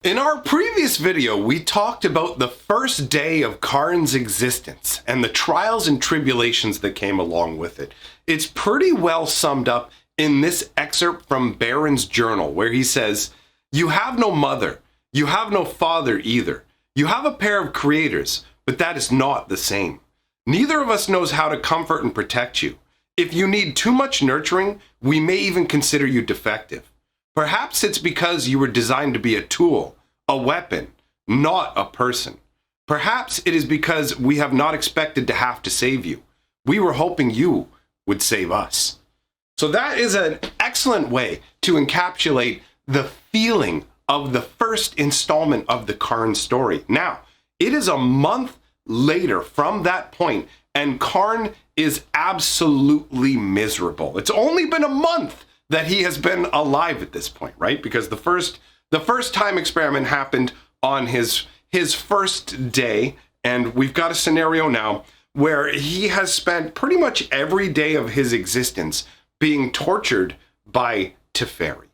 In our previous video, we talked about the first day of Karn's existence and the trials and tribulations that came along with it. It's pretty well summed up in this excerpt from Baron's journal, where he says, "You have no mother, you have no father either. You have a pair of creators, but that is not the same. Neither of us knows how to comfort and protect you. If you need too much nurturing, we may even consider you defective. Perhaps it's because you were designed to be a tool, a weapon, not a person. Perhaps it is because we have not expected to have to save you. We were hoping you would save us." So that is an excellent way to encapsulate the feeling of the first installment of the Karn story. Now, it is a month later from that point, and Karn is absolutely miserable. It's only been a month that he has been alive at this point, right? Because the first time experiment happened on his first day, and we've got a scenario now where he has spent pretty much every day of his existence being tortured by Teferi.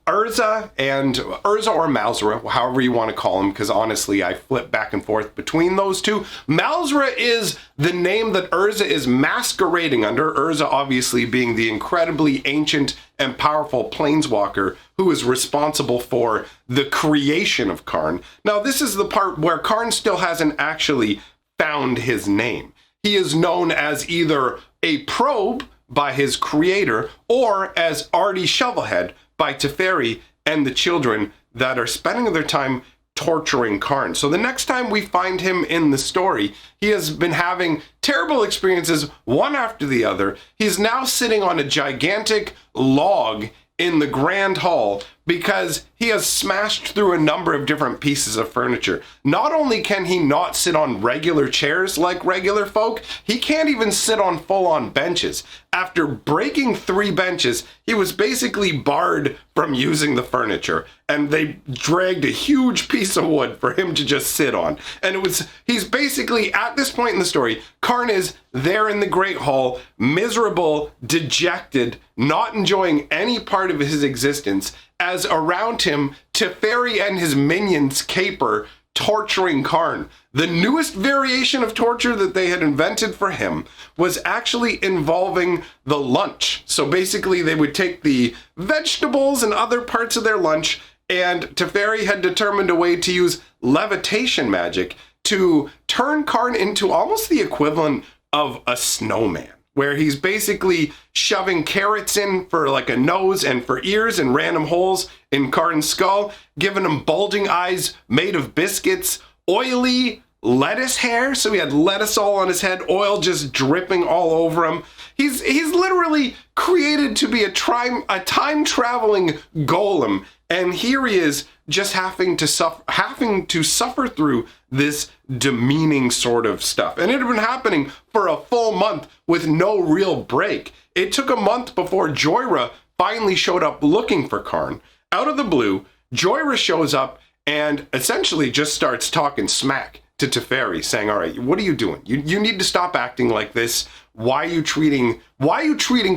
Urza or Malzra, however you want to call him, because honestly I flip back and forth between those two. Malzra is the name that Urza is masquerading under, Urza obviously being the incredibly ancient and powerful planeswalker who is responsible for the creation of Karn. Now this is the part where Karn still hasn't actually found his name. He is known as either a probe by his creator or as Artie Shovelhead by Teferi and the children that are spending their time torturing Karn. So the next time we find him in the story, he has been having terrible experiences one after the other. He's now sitting on a gigantic log in the Grand Hall because he has smashed through a number of different pieces of furniture. Not only can he not sit on regular chairs like regular folk, he can't even sit on full-on benches. After breaking 3 benches, he was basically barred from using the furniture, and they dragged a huge piece of wood for him to just sit on. And he's basically, at this point in the story, Karn is there in the Great Hall, miserable, dejected, not enjoying any part of his existence, as around him, Teferi and his minions caper, torturing Karn. The newest variation of torture that they had invented for him was actually involving the lunch. So basically they would take the vegetables and other parts of their lunch, and Teferi had determined a way to use levitation magic to turn Karn into almost the equivalent of a snowman, where he's basically shoving carrots in for like a nose and for ears and random holes in Karn's skull, giving him bulging eyes made of biscuits, oily lettuce hair, so he had lettuce all on his head, oil just dripping all over him. He's literally created to be a time-traveling golem, and here he is just having to suffer through this demeaning sort of stuff. And it had been happening for a full month with no real break. It took a month before Joyra finally showed up looking for Karn. Out of the blue, Joyra shows up and essentially just starts talking smack to Teferi, saying, "All right, what are you doing? You need to stop acting like this. Why are you treating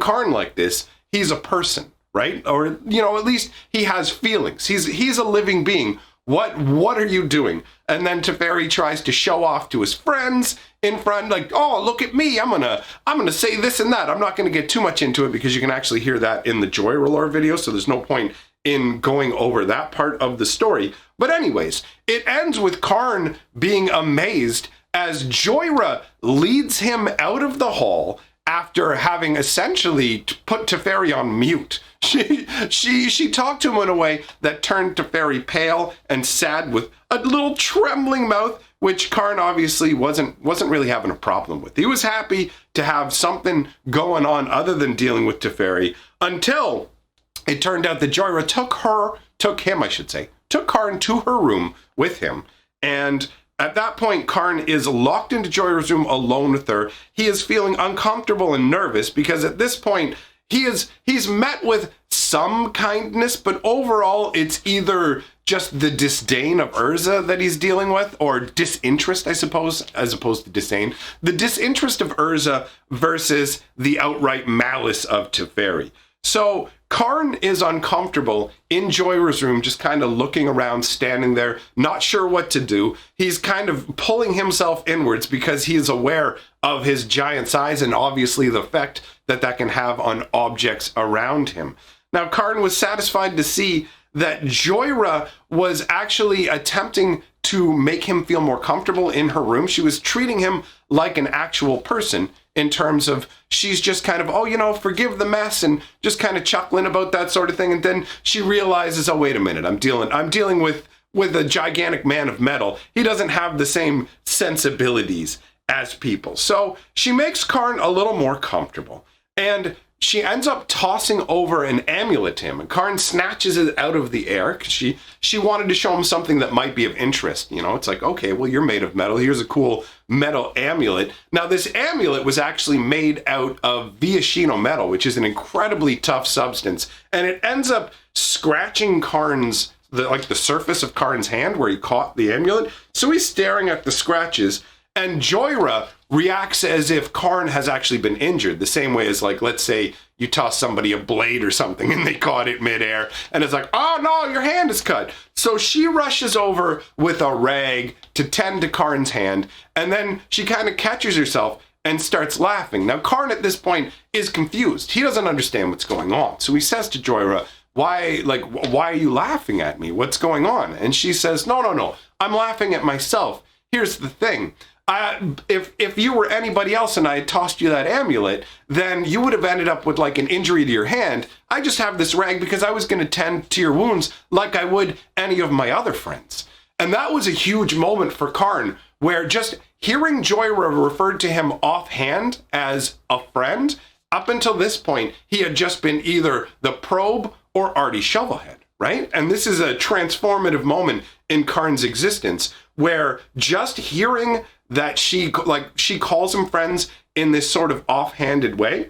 Karn like this? He's a person, right? Or, at least he has feelings. He's a living being. What are you doing?" And then Teferi tries to show off to his friends in front, like, "Oh, look at me. I'm gonna say this and that." I'm not gonna get too much into it because you can actually hear that in the Joyra lore video, so there's no point in going over that part of the story. But anyways, it ends with Karn being amazed as Joyra leads him out of the hall after having essentially put Teferi on mute. She talked to him in a way that turned Teferi pale and sad with a little trembling mouth, which Karn obviously wasn't really having a problem with. He was happy to have something going on other than dealing with Teferi, until it turned out that Joyra took Karn to her room with him. And at that point, Karn is locked into Joyra's room alone with her. He is feeling uncomfortable and nervous because at this point, he's met with some kindness, but overall it's either just the disdain of Urza that he's dealing with, or disinterest, I suppose, as opposed to disdain. The disinterest of Urza versus the outright malice of Teferi. So Karn is uncomfortable in Joyra's room, just kind of looking around, standing there, not sure what to do. He's kind of pulling himself inwards because he is aware of his giant size and obviously the effect that that can have on objects around him. Now, Karn was satisfied to see that Joyra was actually attempting to make him feel more comfortable in her room. She was treating him like an actual person in terms of she's just kind of, oh, you know, forgive the mess, and just kind of chuckling about that sort of thing. And then she realizes, oh, wait a minute, I'm dealing with a gigantic man of metal. He doesn't have the same sensibilities as people. So she makes Karn a little more comfortable. And she ends up tossing over an amulet to him, and Karn snatches it out of the air because she wanted to show him something that might be of interest. You know, it's like, okay, well, you're made of metal. Here's a cool metal amulet. Now, this amulet was actually made out of Viashino metal, which is an incredibly tough substance, and it ends up scratching the surface of Karn's hand where he caught the amulet. So he's staring at the scratches, and Joyra reacts as if Karn has actually been injured, the same way as, like, let's say you toss somebody a blade or something and they caught it midair, and it's like, oh no, your hand is cut. So she rushes over with a rag to tend to Karn's hand, and then she kind of catches herself and starts laughing. Now, Karn at this point is confused. He doesn't understand what's going on. So he says to Joyra, why are you laughing at me? What's going on? And she says, no, I'm laughing at myself. Here's the thing. If you were anybody else and I had tossed you that amulet, then you would have ended up with like an injury to your hand. I just have this rag because I was going to tend to your wounds like I would any of my other friends. And that was a huge moment for Karn, where just hearing Joyra referred to him offhand as a friend, up until this point, he had just been either the probe or Artie Shovelhead, right? And this is a transformative moment in Karn's existence, where just hearing that she calls him friends in this sort of offhanded way,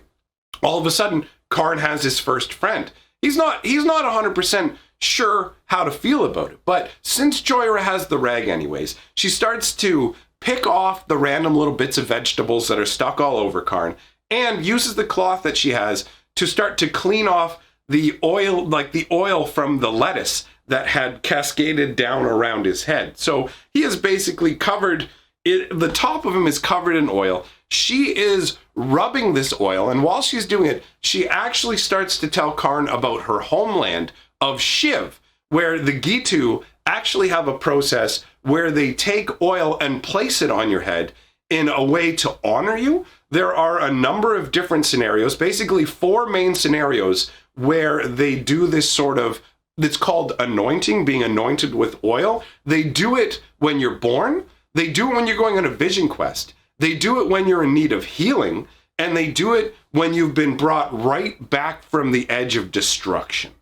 all of a sudden Karn has his first friend. He's not 100% sure how to feel about it, but since Joyra has the rag anyways, she starts to pick off the random little bits of vegetables that are stuck all over Karn, and uses the cloth that she has to start to clean off the oil, like the oil from the lettuce that had cascaded down around his head. So he is basically covered, the top of him is covered in oil. She is rubbing this oil, and while she's doing it, she actually starts to tell Karn about her homeland of Shiv, where the Gitu actually have a process where they take oil and place it on your head in a way to honor you. There are a number of different scenarios, basically 4 main scenarios, where they do this sort of, it's called anointing, being anointed with oil. They do it when you're born. They do it when you're going on a vision quest. They do it when you're in need of healing. And they do it when you've been brought right back from the edge of destruction.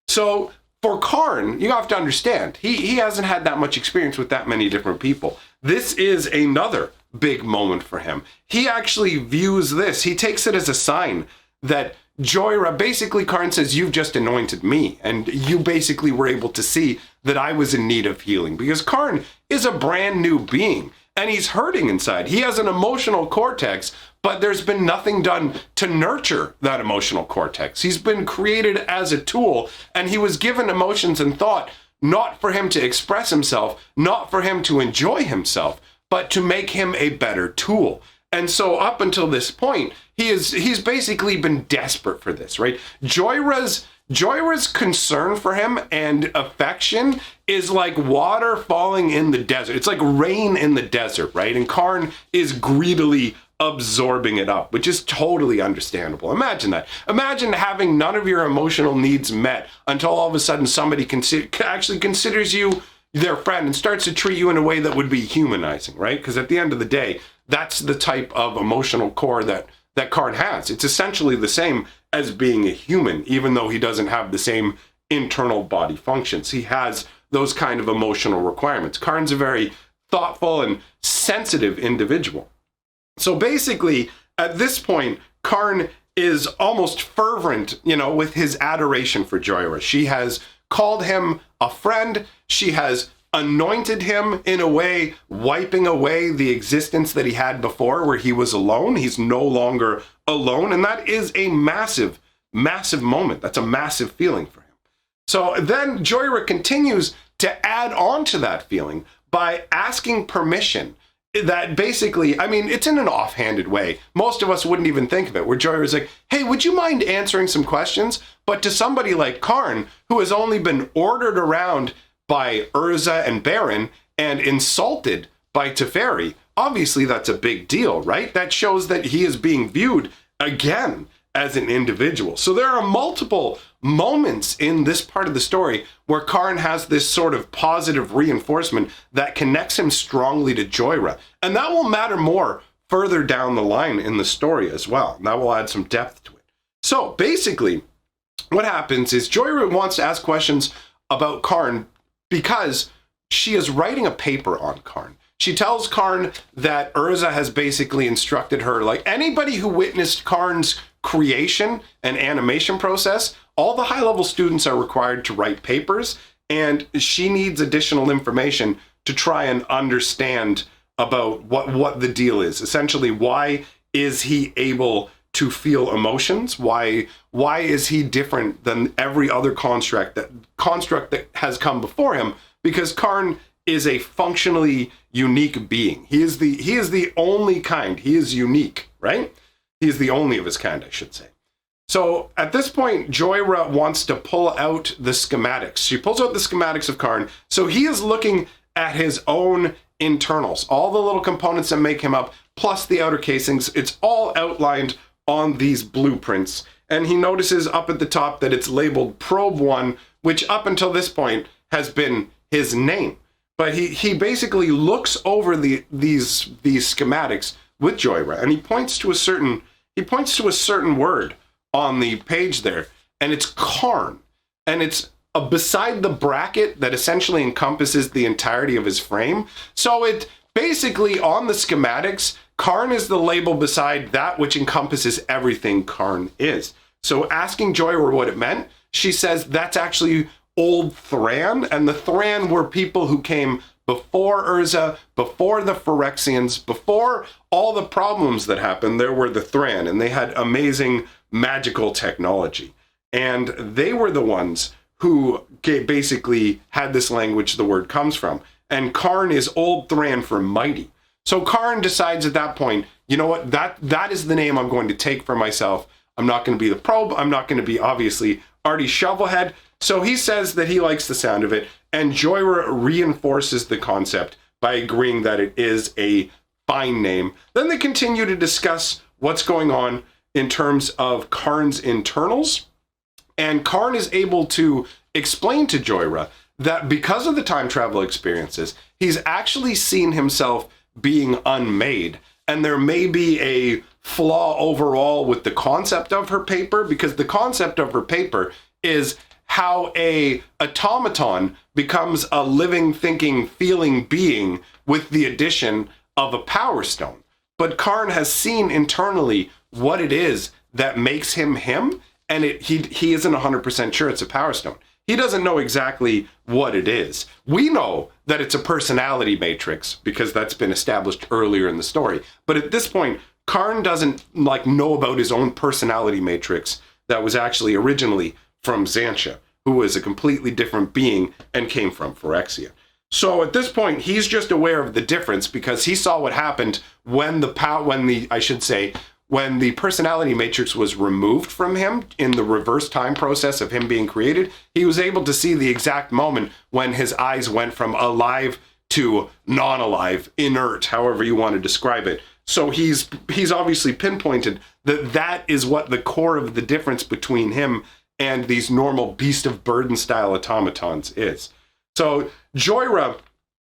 So for Karn, you have to understand, he hasn't had that much experience with that many different people. This is another big moment for him. He actually views this, he takes it as a sign that Joyra, basically Karn says, you've just anointed me, and you basically were able to see that I was in need of healing, because Karn is a brand new being, and he's hurting inside. He has an emotional cortex, but there's been nothing done to nurture that emotional cortex. He's been created as a tool, and he was given emotions and thought, not for him to express himself, not for him to enjoy himself, but to make him a better tool. And so up until this point, he's basically been desperate for this, right? Joyra's concern for him and affection is like water falling in the desert. It's like rain in the desert, right? And Karn is greedily absorbing it up, which is totally understandable. Imagine that. Imagine having none of your emotional needs met until all of a sudden somebody actually considers you their friend and starts to treat you in a way that would be humanizing, right? Because at the end of the day, that's the type of emotional core that Karn has. It's essentially the same as being a human, even though he doesn't have the same internal body functions. He has those kind of emotional requirements. Karn's a very thoughtful and sensitive individual. So basically, at this point, Karn is almost fervent, with his adoration for Joyra. She has called him a friend. She has anointed him in a way, wiping away the existence that he had before where he was alone. He's no longer alone. And that is a massive, massive moment. That's a massive feeling for him. So then Joyra continues to add on to that feeling by asking permission. That basically, I mean, it's in an offhanded way. Most of us wouldn't even think of it, where Joyra's like, hey, would you mind answering some questions? But to somebody like Karn, who has only been ordered around by Urza and Baron and insulted by Teferi, obviously that's a big deal, right? That shows that he is being viewed again as an individual. So there are multiple moments in this part of the story where Karn has this sort of positive reinforcement that connects him strongly to Joyra. And that will matter more further down the line in the story as well. And that will add some depth to it. So basically, what happens is Joyra wants to ask questions about Karn because she is writing a paper on Karn. She tells Karn that Urza has basically instructed her, like anybody who witnessed Karn's creation and animation process, all the high-level students are required to write papers, and she needs additional information to try and understand about what the deal is. Essentially, why is he able to feel emotions? Why is he different than every other construct that has come before him? Because Karn is a functionally unique being. He is the only kind. He is unique, right? He is the only of his kind, I should say. So at this point, Joyra wants to pull out the schematics. She pulls out the schematics of Karn. So he is looking at his own internals, all the little components that make him up, plus the outer casings. It's all outlined on these blueprints. And he notices up at the top that it's labeled Probe 1, which up until this point has been his name. But he basically looks over these schematics with Joyra, and he points to a certain word on the page there, and it's Karn. And it's beside the bracket that essentially encompasses the entirety of his frame. So it basically, on the schematics, Karn is the label beside that which encompasses everything Karn is. So asking Joyra what it meant, she says that's actually Old Thran, and the Thran were people who came before Urza, before the Phyrexians, before all the problems that happened. There were the Thran, and they had amazing magical technology. And they were the ones who basically had this language the word comes from. And Karn is Old Thran for mighty. So Karn decides at that point, you know what, that is the name I'm going to take for myself. I'm not going to be the Probe. I'm not going to be, obviously, Artie Shovelhead. So he says that he likes the sound of it, and Joyra reinforces the concept by agreeing that it is a fine name. Then they continue to discuss what's going on in terms of Karn's internals, and Karn is able to explain to Joyra that because of the time travel experiences, he's actually seen himself being unmade, and there may be a flaw overall with the concept of her paper, because the concept of her paper is how a automaton becomes a living, thinking, feeling being with the addition of a power stone. But Karn has seen internally what it is that makes him him, and he isn't 100% sure it's a power stone. He doesn't know exactly what it is. We know that it's a personality matrix because that's been established earlier in the story. But at this point, Karn doesn't know about his own personality matrix that was actually originally from Xantia, who was a completely different being and came from Phyrexia. So at this point, he's just aware of the difference because he saw what happened when the personality matrix was removed from him in the reverse time process of him being created. He was able to see the exact moment when his eyes went from alive to non-alive, inert, however you want to describe it. So he's obviously pinpointed that is what the core of the difference between him and these normal Beast of Burden style automatons is. So Joyra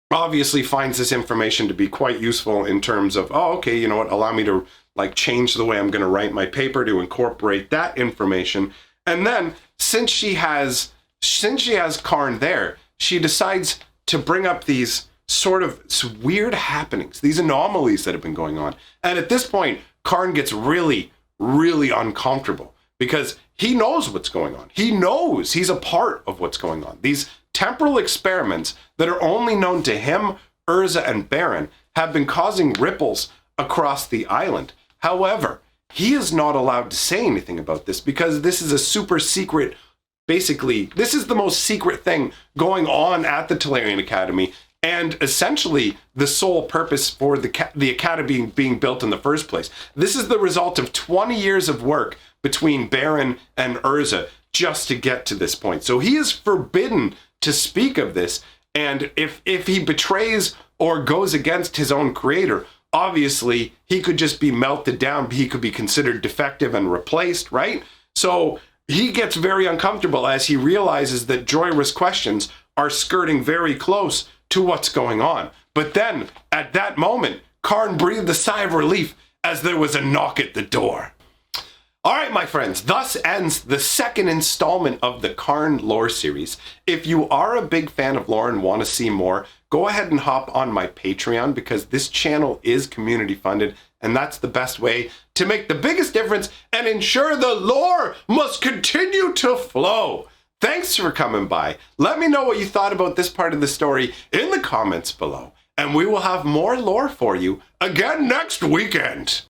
obviously finds this information to be quite useful in terms of, oh, okay, you know what, allow me to change the way I'm going to write my paper to incorporate that information. And then since she has Karn there, she decides to bring up these sort of weird happenings, these anomalies that have been going on. And at this point, Karn gets really, really uncomfortable because he knows what's going on. He knows he's a part of what's going on. These temporal experiments that are only known to him, Urza, and Baron have been causing ripples across the island. However, he is not allowed to say anything about this because this is a super secret. Basically, this is the most secret thing going on at the Tolarian Academy, and essentially the sole purpose for the Academy being built in the first place. This is the result of 20 years of work between Baron and Urza just to get to this point. So he is forbidden to speak of this, and if he betrays or goes against his own creator, obviously he could just be melted down. He could be considered defective and replaced, right? So he gets very uncomfortable as he realizes that Joyra's questions are skirting very close to what's going on. But then, at that moment, Karn breathed a sigh of relief as there was a knock at the door. All right, my friends, thus ends the second installment of the Karn lore series. If you are a big fan of lore and want to see more, go ahead and hop on my Patreon, because this channel is community funded, and that's the best way to make the biggest difference and ensure the lore must continue to flow. Thanks for coming by. Let me know what you thought about this part of the story in the comments below, and we will have more lore for you again next weekend.